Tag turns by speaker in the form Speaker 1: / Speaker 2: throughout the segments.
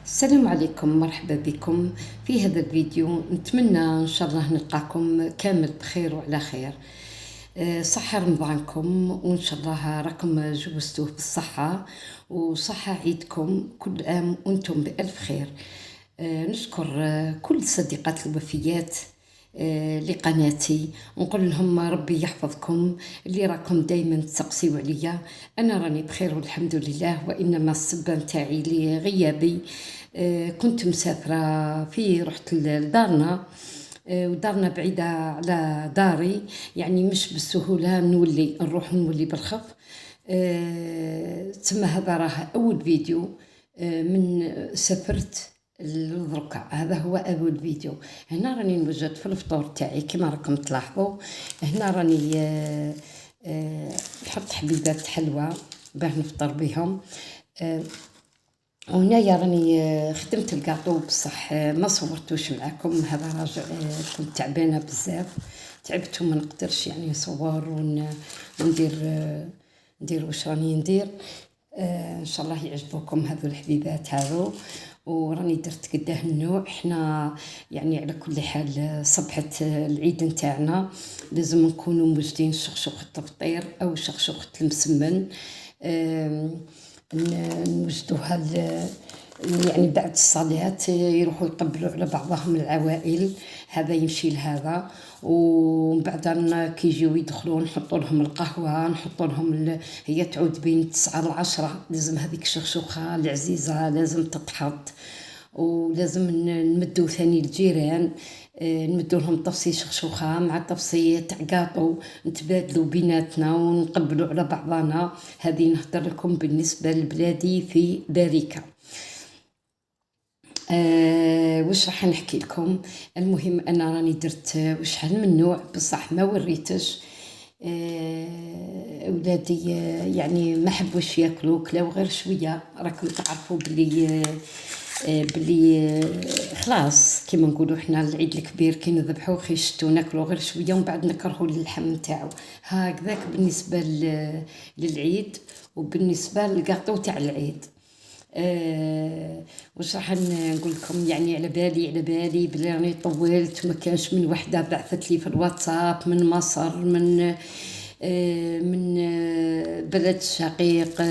Speaker 1: السلام عليكم، مرحبا بكم في هذا الفيديو. نتمنى ان شاء الله نلقاكم كامل بخير وعلى خير. صحة رمضانكم وان شاء الله راكم جوزتوه بالصحة وصحة عيدكم كل عام وانتم بألف خير. نشكر كل صديقات الوفيات لقناتي ونقول لهم ربي يحفظكم، اللي راكم دايما تسقسيو عليا. انا راني بخير والحمد لله، وانما السبه نتاعي لغيابي كنت مسافره رحت لدارنا، ودارنا بعيدة على داري، يعني مش بالسهولة نروح ونولي بالخف. تسمى هذا راه أول فيديو من سافرت للركع، هذا هو أول فيديو. هنا راني نوجد في الفطور تاعي كما راكم تلاحظوا. هنا راني نحط حبيبات حلوى باه نفطر بهم. وهنايا راني خدمت الكاطو بصح ما صورتوش معكم، هذا راجع كنت تعبانه بزاف، تعبت وما نقدرش يعني نصور وندير واش راني ندير. ان شاء الله يعجبوكم هذو الحبيبات هذو، وراني درت قداه النوع. احنا يعني على كل حال صبحة العيد نتاعنا لازم نكونوا موجدين شخشوخة الفطير او شخشوخة المسمن. نوجدوها يعني بعد الصلاة يروحوا يقبلوا على بعضهم العوائل، هذا يمشي لهذا، ومن بعد كي يجيو يدخلوا نحطوا لهم القهوة، نحطوا لهم هي تعود بين 9 ل 10. لازم هذيك الشخشوخة العزيزة لازم تتحط، ولازم نمدو ثاني الجيران، نمدو لهم طفسي شخشوخة مع طفسي تاع كاطو، نتبادلوا بيناتنا ونقبلوا على بعضنا. هذه نهضر لكم بالنسبة لبلادي في باريكا. واش راح نحكي لكم؟ المهم انا راني درت وشحال من نوع بصح ما وريتش. اولادي يعني ما حبوش ياكلوا، كلاو غير شويه. راكم تعرفوا بلي خلاص كيما نقولوا احنا العيد الكبير كي نذبحوا خيشتو ناكلوا غير شويه ومن بعد نكرهوا اللحم نتاعو. هكذاك بالنسبه للعيد وبالنسبه للكاطو تاع العيد. واش راح نقول لكم؟ يعني على بالي بلي راني طولت، ما كانش من وحده بعثت لي في الواتساب من مصر، من بلد الشقيق،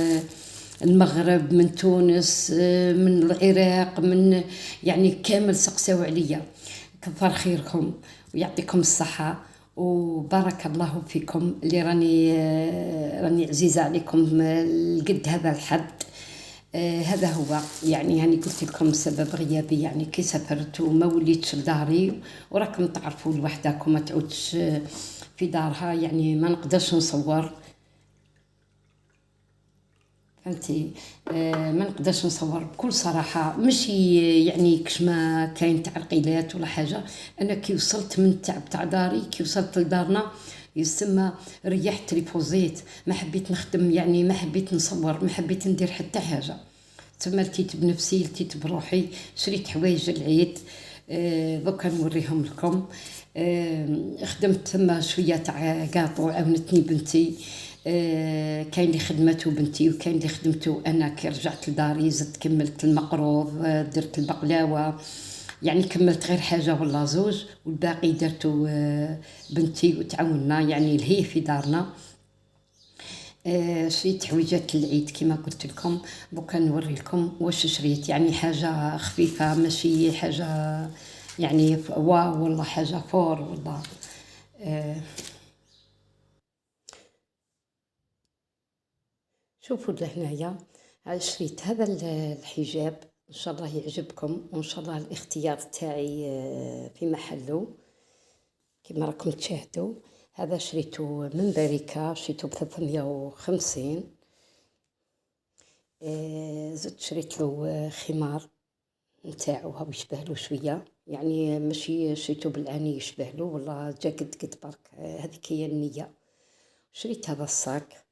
Speaker 1: المغرب، من تونس، من العراق، من يعني كامل سقساو عليا. كثر خيركم ويعطيكم الصحة وبارك الله فيكم، اللي راني عزيزة عليكم لقد هذا الحد. هذا هو يعني قلت لكم سبب غيابي، يعني كي سافرت وما وليتش لداري، وراكم تعرفوا لوحدكم ما تعودش في دارها، يعني ما نقدرش نصور، فهمتي. ما نقدرش نصور بكل صراحه، ماشي يعني كش ما كاين تعرقيلات ولا حاجه. انا كي وصلت من التعب تاع داري، كي وصلت لدارنا يسمى ريحت ريبوزيت، ما حبيت نخدم، يعني ما حبيت نصور، ما حبيت ندير حتى حاجه. تما لتيت بنفسي، لتيت بروحي، شريت حوايج العيد. دوكا نوريهم لكم. خدمت ثما شويه تاع كاطو، عاونتني بنتي. كاين اللي خدمته بنتي وكاين اللي خدمته انا. كي رجعت لداري زدت كملت المقروض، درت البقلاوه، يعني كملت غير حاجه ولا زوج، والباقي درته بنتي وتعاوننا، يعني الهي في دارنا. شريت حويجات العيد كما قلت لكم. دوكا نوري لكم واش شريت، يعني حاجه خفيفه، ماشي حاجه يعني واو والله حاجه فور والله. شوفوا لهنايا شريت هذا الحجاب، ان شاء الله يعجبكم وان شاء الله الاختيار تاعي في محله كما راكم تشاهدوا. هذا شريته من باريكا، شريته ب350. زدت شريت له خمار نتاعو هاو يشبه له شويه، يعني ماشي شريته بالعاني يشبه له والله، جا قد برك. هذيك هي النيه. شريت هذا الصاك،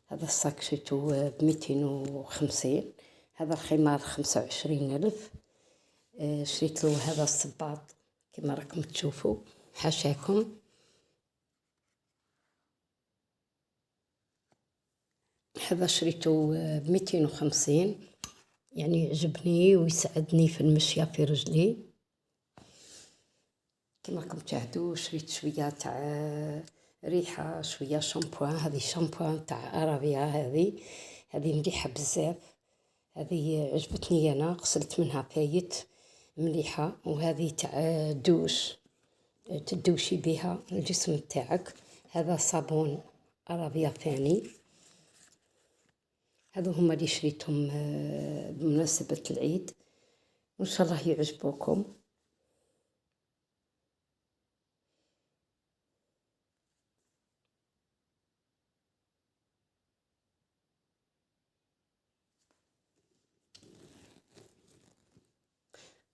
Speaker 1: هذا الصاك شريته ب250. هذا الخمار 25,000. شريت له هذا الصباط كما راكم تشوفوا حاشاكم. هذا شريته ب250. يعني يعجبني ويساعدني في المشية في رجلي. كما راكم تشاهدوا شريت شوية تاع ريحة، شوية شامبوان. هذه شامبوان تاع ارابيا، هذه مليحة بزاف. هذه عجبتني انا، غسلت منها فايت مليحة. وهذه تاع دوش، تدوشي بها الجسم تاعك. هذا صابون ارابيا ثاني. هذو هما اللي شريتهم بمناسبة العيد، وان شاء الله يعجبوكم.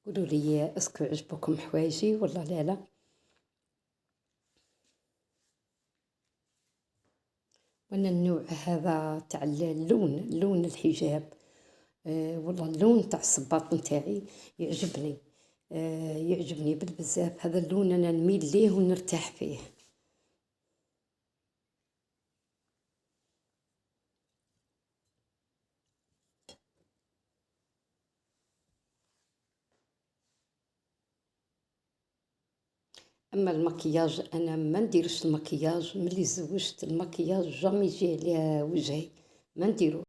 Speaker 1: قولوا لي اسكو عجبوكم حوايجي ولا لا. وانا النوع هذا تاع لون الحجاب، والله اللون تاع الصباط نتاعي يعجبني، يعجبني بزاف. هذا اللون انا نميل ليه ونرتاح فيه. اما المكياج انا ما نديرش المكياج، ملي زوجت المكياج جامي يجي على وجهي، ما نديرو.